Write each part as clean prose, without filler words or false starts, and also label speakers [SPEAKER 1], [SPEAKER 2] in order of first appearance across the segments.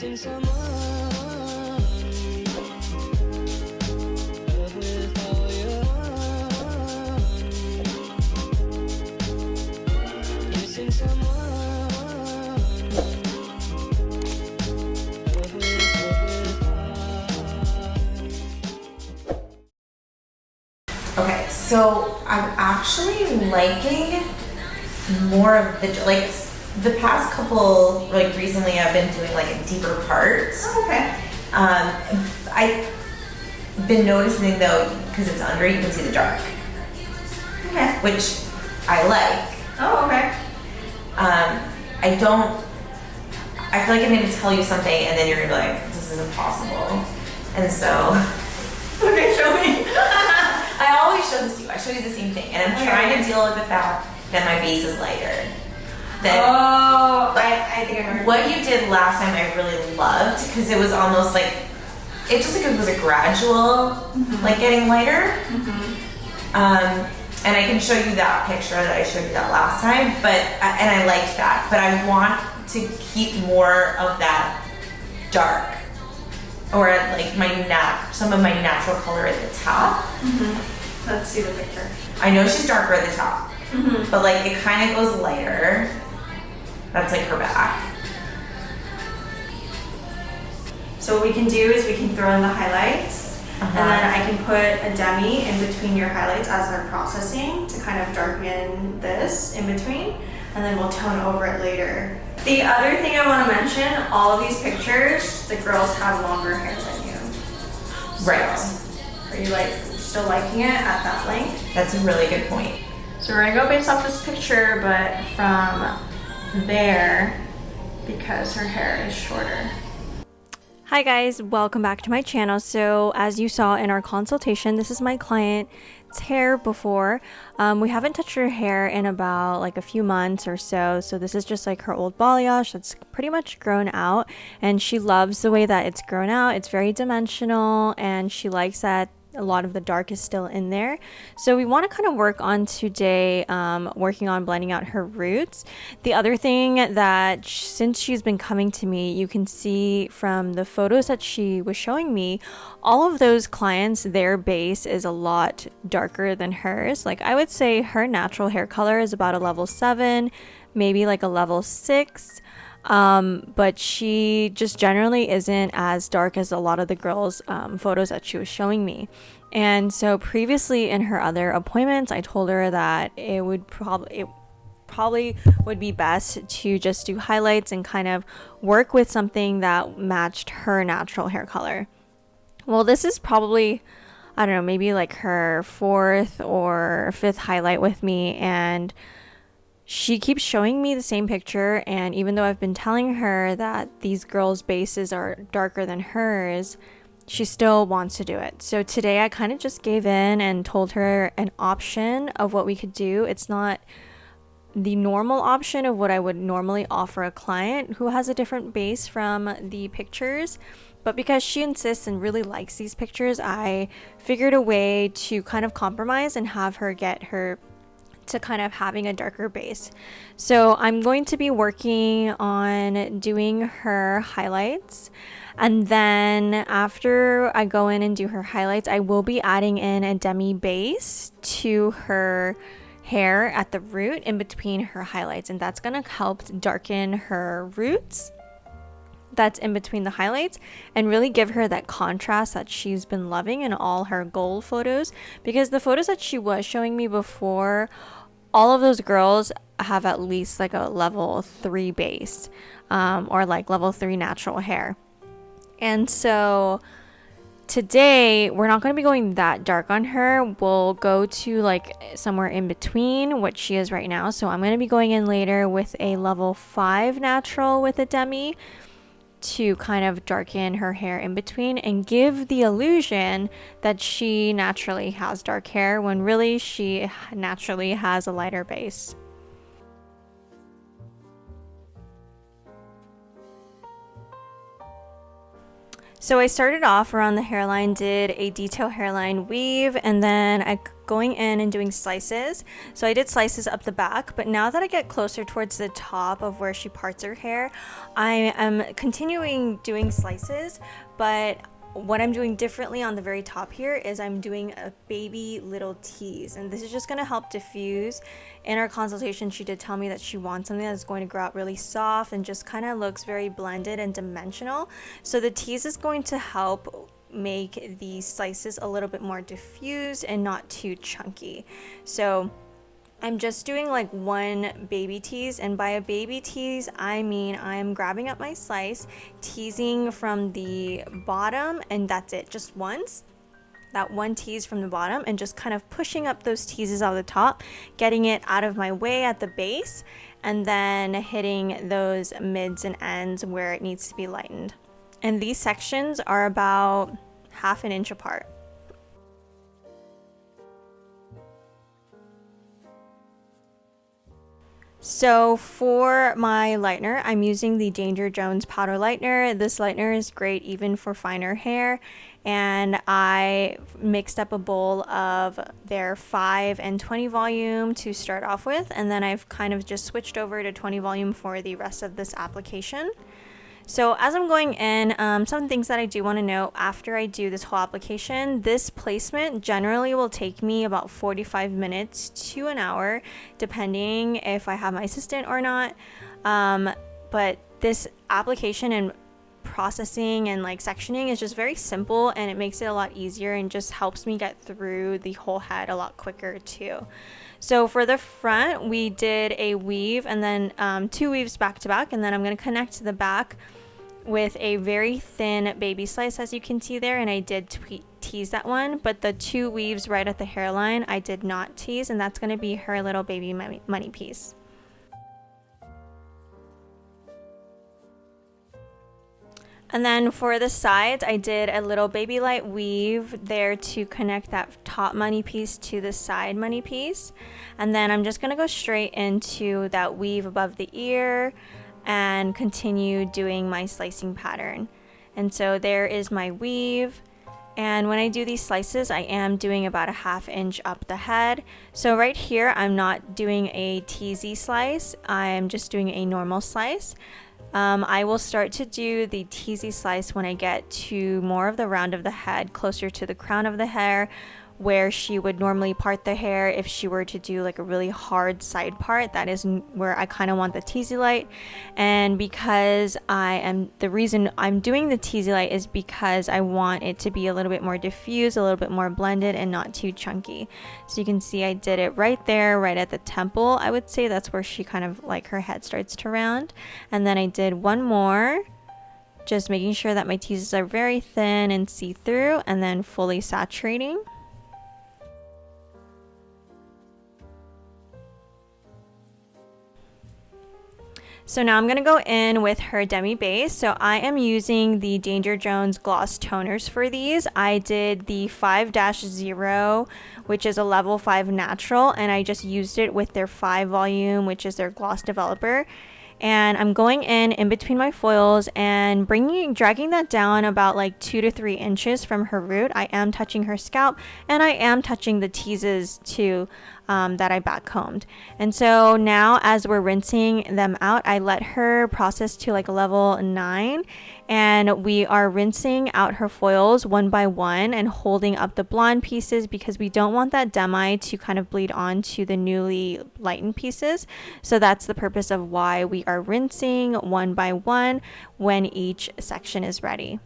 [SPEAKER 1] Missing someone with all your missing someone
[SPEAKER 2] Okay, so I'm actually liking more of the, like, the past couple, like recently I've been doing like deeper parts.
[SPEAKER 3] Oh, okay.
[SPEAKER 2] I've been noticing though, because it's under, you can see the dark.
[SPEAKER 3] Okay.
[SPEAKER 2] Which I like.
[SPEAKER 3] Oh, okay.
[SPEAKER 2] I feel like I'm going to tell you something and then you're going to be like, this is impossible. And so.
[SPEAKER 3] Okay, show me.
[SPEAKER 2] I always show this to you. I show you the same thing. And I'm trying to deal with the fact that my base is lighter.
[SPEAKER 3] I think I heard.
[SPEAKER 2] What you did last time I really loved, because it was almost like, it just like it was a gradual, like getting lighter. And I can show you that picture that I showed you that last time, and I liked that, but I want to keep more of that dark, or like some of my natural color at the top.
[SPEAKER 3] Let's see the picture.
[SPEAKER 2] I know she's darker at the top, but like it kind of goes lighter. That's like her back.
[SPEAKER 3] So what we can do is we can throw in the highlights, and then I can put a demi in between your highlights as they're processing to kind of darken this in between, and then we'll tone over it later. The other thing I want to mention, all of these pictures, the girls have longer hair than you.
[SPEAKER 2] Right.
[SPEAKER 3] So, are you still liking it at that length?
[SPEAKER 2] That's a really good point.
[SPEAKER 3] So we're gonna go based off this picture, but from there, because her hair is shorter. Hi guys, welcome back to my channel. So as you saw in our consultation, this is my client's hair before. We haven't touched her hair in about like a few months or so. So this is just like her old balayage that's pretty much grown out, and she loves the way that it's grown out. It's very dimensional, and she likes that a lot of the dark is still in there. So we want to kind of work on today, working on blending out her roots. The other thing that since she's been coming to me, you can see from the photos that she was showing me, all of those clients, their base is a lot darker than hers. Like I would say her natural hair color is about a level 7, maybe like a level 6. But she just generally isn't as dark as a lot of the girls' photos that she was showing me. And so previously in her other appointments, I told her that it probably would be best to just do highlights and kind of work with something that matched her natural hair color. Well, this is probably, I don't know, maybe like her 4th or 5th highlight with me, and she keeps showing me the same picture, and even though I've been telling her that these girls' bases are darker than hers, she still wants to do it. So today I kind of just gave in and told her an option of what we could do. It's not the normal option of what I would normally offer a client who has a different base from the pictures, but because she insists and really likes these pictures, I figured a way to kind of compromise and have her get her to kind of having a darker base. So I'm going to be working on doing her highlights, and then after I go in and do her highlights, I will be adding in a demi-base to her hair at the root in between her highlights, and that's going to help darken her roots that's in between the highlights and really give her that contrast that she's been loving in all her gold photos, because the photos that she was showing me before, all of those girls have at least like a level 3 base, or like level 3 natural hair. And so today we're not going to be going that dark on her. We'll go to like somewhere in between what she is right now. So I'm going to be going in later with a level 5 natural with a demi to kind of darken her hair in between and give the illusion that she naturally has dark hair when really she naturally has a lighter base. So I started off around the hairline, did a detail hairline weave, and then I going in and doing slices. So I did slices up the back, but now that I get closer towards the top of where she parts her hair, I am continuing doing slices, but what I'm doing differently on the very top here is I'm doing a baby little tease, and this is just going to help diffuse. In our consultation, she did tell me that she wants something that's going to grow out really soft and just kind of looks very blended and dimensional. So the tease is going to help make the slices a little bit more diffused and not too chunky. So I'm just doing like one baby tease, and by a baby tease I mean I'm grabbing up my slice, teasing from the bottom, and that's it, just once, that one tease from the bottom, and just kind of pushing up those teases out of the top, getting it out of my way at the base, and then hitting those mids and ends where it needs to be lightened. And these sections are about 1/2 inch apart. So for my lightener, I'm using the Danger Jones powder lightener. This lightener is great even for finer hair, and I mixed up a bowl of their 5 and 20 volume to start off with, and then I've kind of just switched over to 20 volume for the rest of this application. So as I'm going in, some things that I do want to note after I do this whole application, this placement generally will take me about 45 minutes to an hour, depending if I have my assistant or not. But this application and processing and like sectioning is just very simple, and it makes it a lot easier and just helps me get through the whole head a lot quicker too. So for the front, we did a weave and then 2 weaves back to back, and then I'm going to connect to the back with a very thin baby slice, as you can see there, and I did tease that one, but the 2 weaves right at the hairline I did not tease, and that's going to be her little baby money piece. And then for the sides, I did a little baby light weave there to connect that top money piece to the side money piece. And then I'm just going to go straight into that weave above the ear and continue doing my slicing pattern. And so there is my weave. And when I do these slices, I am doing about 1/2 inch up the head. So right here, I'm not doing a teasy slice. I'm just doing a normal slice. I will start to do the teasy slice when I get to more of the round of the head, closer to the crown of the hair, where she would normally part the hair if she were to do like a really hard side part. That is where I kind of want the teasy light. And because the reason I'm doing the teasy light is because I want it to be a little bit more diffused, a little bit more blended, and not too chunky. So you can see I did it right there, right at the temple. I would say that's where she kind of like her head starts to round. And then I did one more, just making sure that my teases are very thin and see-through, and then fully saturating. So now I'm going to go in with her demi-base. So I am using the Danger Jones gloss toners for these. I did the 5-0, which is a level 5 natural, and I just used it with their 5 volume, which is their gloss developer. And I'm going in between my foils and dragging that down about like 2 to 3 inches from her root. I am touching her scalp, and I am touching the teases too, that I backcombed. And so now as we're rinsing them out, I let her process to like level 9, and we are rinsing out her foils one by one and holding up the blonde pieces, because we don't want that demi to kind of bleed onto the newly lightened pieces. So that's the purpose of why we are rinsing one by one when each section is ready.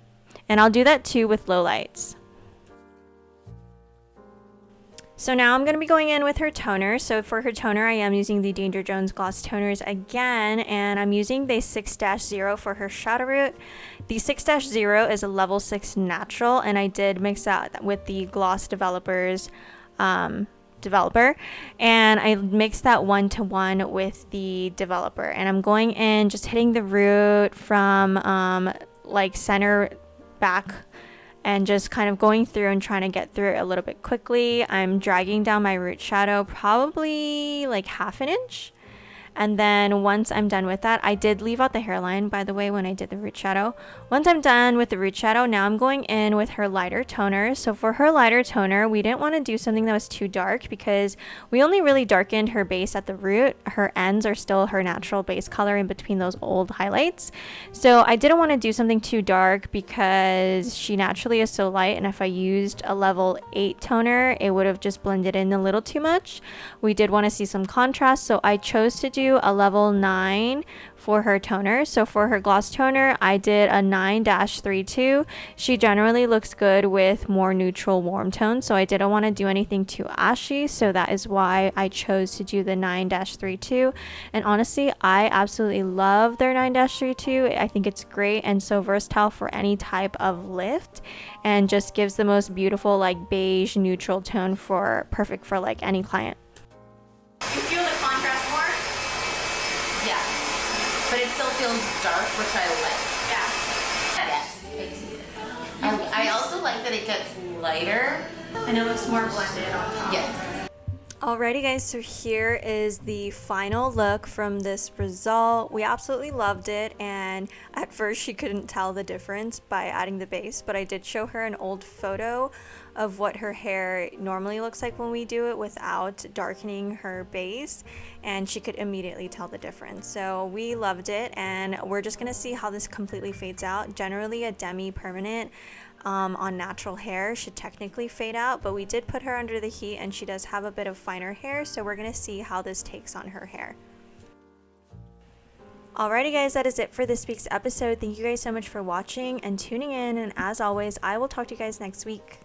[SPEAKER 3] And I'll do that too with low lights. So now I'm going to be going in with her toner. So for her toner, I am using the Danger Jones gloss toners again, and I'm using the 6-0 for her shadow root. The 6-0 is a level 6 natural, and I did mix that with the gloss developer, and I mixed that 1-to-1 with the developer, and I'm going in just hitting the root from like center back, and just kind of going through and trying to get through it a little bit quickly. I'm dragging down my root shadow probably like 1/2 inch, And then once I'm done with that, I did leave out the hairline, by the way, when I did the root shadow. Once I'm done with the root shadow, now I'm going in with her lighter toner. So for her lighter toner, we didn't want to do something that was too dark because we only really darkened her base at the root. Her ends are still her natural base color in between those old highlights. So I didn't want to do something too dark because she naturally is so light, and if I used a level 8 toner, it would have just blended in a little too much. We did want to see some contrast, so I chose to do a level 9 for her toner. So for her gloss toner, I did a 9-32. She generally looks good with more neutral warm tones, so I didn't want to do anything too ashy, so that is why I chose to do the 9-32. And honestly, I absolutely love their 9-32. I think it's great and so versatile for any type of lift, and just gives the most beautiful like beige neutral tone, for perfect for like any client.
[SPEAKER 2] You feel the contrast more? Yeah. But it still feels dark, which I like. Yes. I also like that it gets lighter.
[SPEAKER 3] And it looks more blended on top.
[SPEAKER 2] Yes.
[SPEAKER 3] Alrighty guys, so here is the final look from this result. We absolutely loved it, and at first she couldn't tell the difference by adding the base, but I did show her an old photo of what her hair normally looks like when we do it without darkening her base, and she could immediately tell the difference. So we loved it, and we're just gonna see how this completely fades out. Generally a demi-permanent on natural hair should technically fade out, but we did put her under the heat and she does have a bit of finer hair, so we're gonna see how this takes on her hair. Alrighty guys, that is it for this week's episode. Thank you guys so much for watching and tuning in, and as always, I will talk to you guys next week.